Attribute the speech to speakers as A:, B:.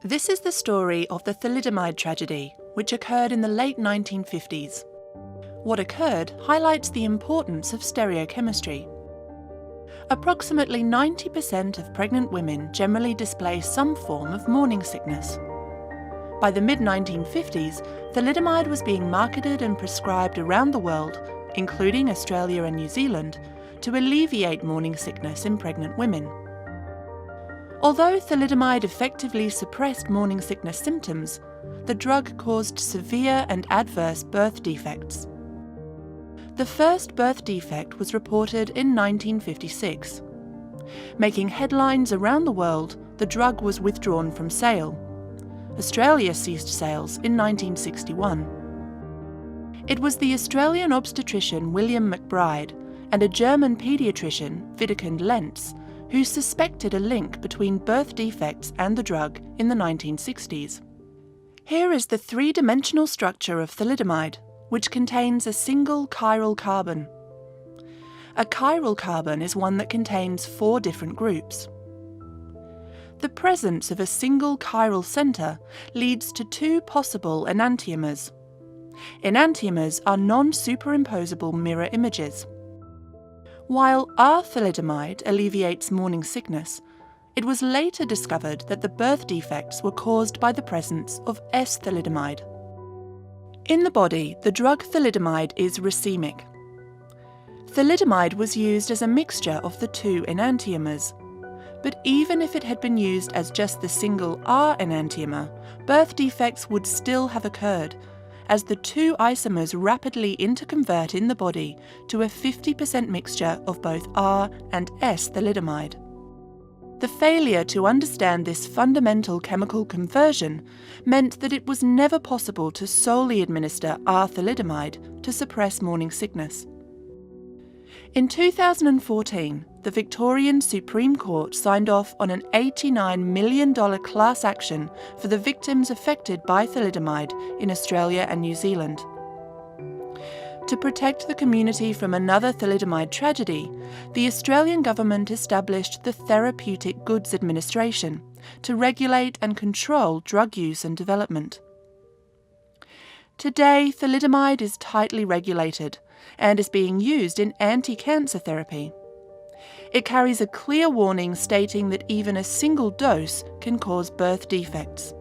A: This is the story of the thalidomide tragedy, which occurred in the late 1950s. What occurred highlights the importance of stereochemistry. Approximately 90% of pregnant women generally display some form of morning sickness. By the mid-1950s, thalidomide was being marketed and prescribed around the world, including Australia and New Zealand, to alleviate morning sickness in pregnant women. Although thalidomide effectively suppressed morning sickness symptoms, the drug caused severe and adverse birth defects. The first birth defect was reported in 1956. Making headlines around the world, the drug was withdrawn from sale. Australia ceased sales in 1961. It was the Australian obstetrician William McBride and a German paediatrician, Widukind Lentz, who suspected a link between birth defects and the drug in the 1960s. Here is the three-dimensional structure of thalidomide, which contains a single chiral carbon. A chiral carbon is one that contains 4 different groups. The presence of a single chiral centre leads to 2 possible enantiomers. Enantiomers are non-superimposable mirror images. While R-thalidomide alleviates morning sickness, it was later discovered that the birth defects were caused by the presence of S-thalidomide. In the body, the drug thalidomide is racemic. Thalidomide was used as a mixture of the 2 enantiomers, but even if it had been used as just the single R enantiomer, birth defects would still have occurred, as the 2 isomers rapidly interconvert in the body to a 50% mixture of both R and S thalidomide. The failure to understand this fundamental chemical conversion meant that it was never possible to solely administer R-thalidomide to suppress morning sickness. In 2014, the Victorian Supreme Court signed off on an $89 million class action for the victims affected by thalidomide in Australia and New Zealand. To protect the community from another thalidomide tragedy, the Australian government established the Therapeutic Goods Administration to regulate and control drug use and development. Today, thalidomide is tightly regulated and is being used in anti-cancer therapy. It carries a clear warning stating that even a single dose can cause birth defects.